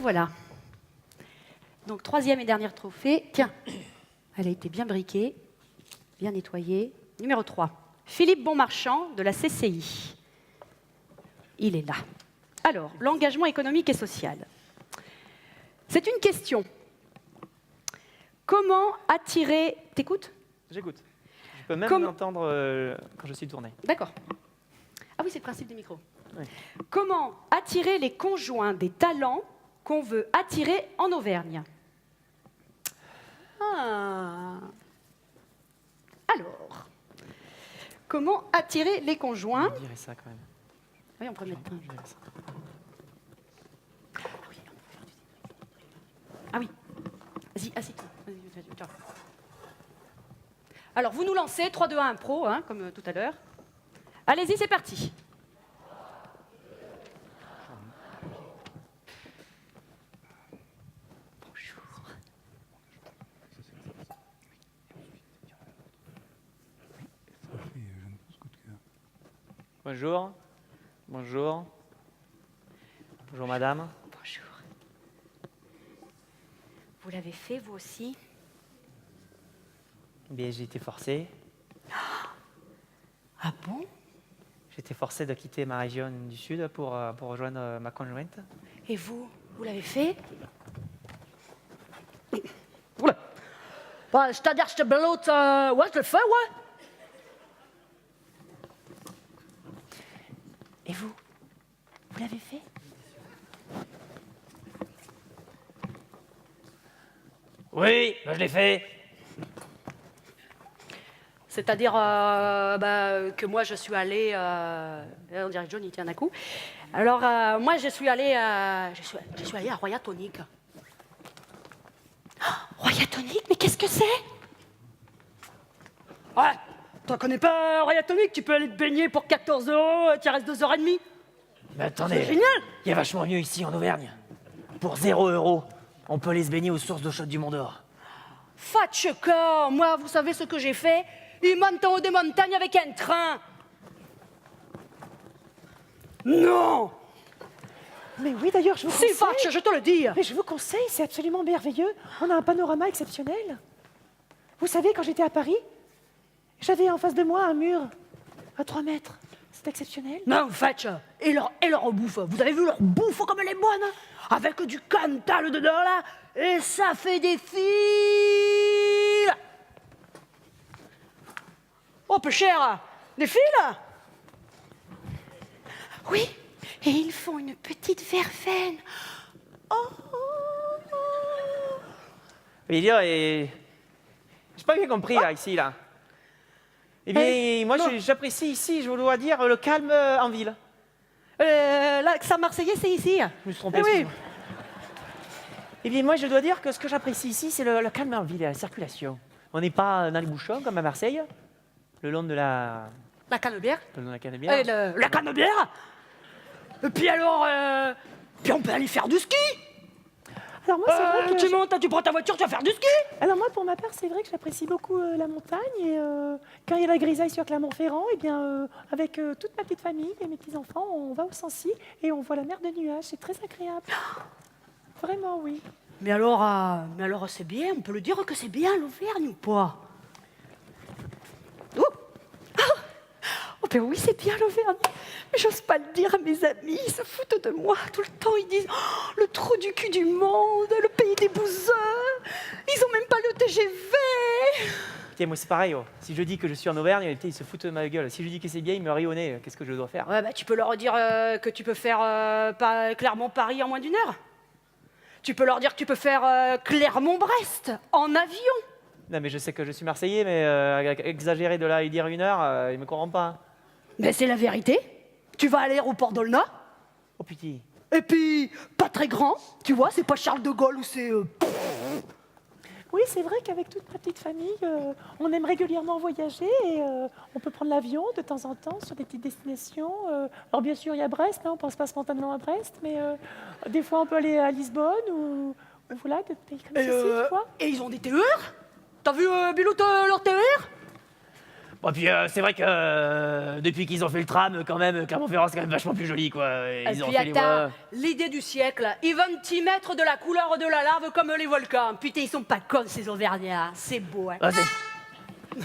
voilà. Donc, troisième et dernier trophée. Tiens, elle a été bien briquée, bien nettoyée. Numéro 3, Philippe Bonmarchand de la CCI. Il est là. Alors, l'engagement économique et social. C'est une question. Comment attirer... T'écoutes ? J'écoute. Je peux même m'entendre quand je suis tourné. D'accord. Ah oui, c'est le principe des micros. Oui. Comment attirer les conjoints des talents qu'on veut attirer en Auvergne ? Alors, comment attirer les conjoints ? Je dirais ça quand même. Oui, on peut mettre un. Ah oui. Vas-y, assieds-toi. Vas-y. Alors, vous nous lancez 3, 2, 1, pro, hein, comme tout à l'heure. Allez-y, c'est parti. Bonjour. Bonjour. Bonjour. Bonjour, madame. Bonjour. Vous l'avez fait, vous aussi ? Bien, j'ai été forcé. Ah bon ? J'ai été forcé de quitter ma région du Sud pour rejoindre ma conjointe. Et vous l'avez fait ? Oula. Bah, c'est-à-dire que je te belote, ouais, je le fais, ouais. Et vous l'avez fait ? Oui, je l'ai fait. C'est-à-dire que moi, je suis allée... on dirait que Johnny tient un coup. Alors, moi, je suis allée à Royatonic. Oh, Royatonic, mais qu'est-ce que c'est ? Ouais, t'en connais pas Royatonic, tu peux aller te baigner pour 14 €, tu restes 2h30. Mais attendez, C'est génial. il y a vachement mieux ici en Auvergne. Pour 0 €, on peut aller se baigner aux sources d'eau chaude du Mont d'Or. Fatcheka, moi, vous savez ce que j'ai fait ? Il monte en haut des montagnes avec un train. Non. Mais oui, d'ailleurs, je vous Si, conseille. Fatch, je te le dis. Mais je vous conseille, c'est absolument merveilleux. On a un panorama exceptionnel. Vous savez, quand j'étais à Paris, j'avais en face de moi un mur à 3 mètres. C'est exceptionnel. Non, Fatch, et leur bouffe. Vous avez vu leur bouffe comme elle est bonne, avec du Cantal dedans, là, et ça fait des fils. Oh, peu cher. Des fils. Oui, et ils font une petite verveine. Oh. Oui, dire, et... j'ai pas bien compris, là, ici, là. Eh bien, moi, j'apprécie ici, je dois dire, le calme en ville. L'accent marseillais, c'est ici. Je me suis trompé, Eh oui. excuse-moi. Eh bien, moi, je dois dire que ce que j'apprécie ici, c'est le calme en ville, la circulation. On n'est pas dans les bouchons, comme à Marseille, le long de la... La Canebière. Le long de la Canebière. La Canebière. Et puis alors, puis on peut aller faire du ski. Alors moi, c'est vrai que Tu montes, tu prends ta voiture, tu vas faire du ski. Alors moi, pour ma part, c'est vrai que j'apprécie beaucoup la montagne. Et quand il y a la grisaille sur Clermont-Ferrand, eh bien, avec toute ma petite famille et mes petits-enfants, on va au Sancy et on voit la mer de nuages. C'est très agréable. Vraiment, oui. Mais alors, c'est bien. On peut le dire que c'est bien l'Auvergne ou pas? Oh ben oui, c'est bien l'Auvergne. Mais j'ose pas le dire à mes amis, ils se foutent de moi. Tout le temps, ils disent oh, le trou du cul du monde, le pays des bouseux. Ils ont même pas le TGV. Tiens, moi, c'est pareil. Oh. Si je dis que je suis en Auvergne, ils se foutent de ma gueule. Si je dis que c'est bien, ils me rient au nez. Qu'est-ce que je dois faire? Ouais, bah, tu peux leur dire que tu peux faire Clermont-Paris en moins d'1 heure. Tu peux leur dire que tu peux faire Clermont-Brest en avion. Non, mais je sais que je suis Marseillais, mais exagérer de là et dire 1 heure, ils me croiront pas. Mais c'est la vérité. Tu vas à l'aéroport d'Olna. Oh putain. Et puis, pas très grand. Tu vois, c'est pas Charles de Gaulle où c'est... Oui, c'est vrai qu'avec toute ma petite famille, on aime régulièrement voyager et on peut prendre l'avion de temps en temps sur des petites destinations. Alors bien sûr, il y a Brest, hein, on pense pas spontanément à Brest, mais des fois on peut aller à Lisbonne ou voilà, des pays comme ceci, tu vois. Et ils ont des TER. T'as vu Bilout leur TER? Bon, puis c'est vrai que depuis qu'ils ont fait le tram, quand même, Clermont-Ferrand, c'est quand même vachement plus joli, quoi. Et Ils ont puis fait les voies. attends, l'idée du siècle, ils vont t'y mettre de la couleur de la lave comme les volcans. Putain, ils sont pas cons ces Auvergnats, c'est beau, hein. Ah, c'est-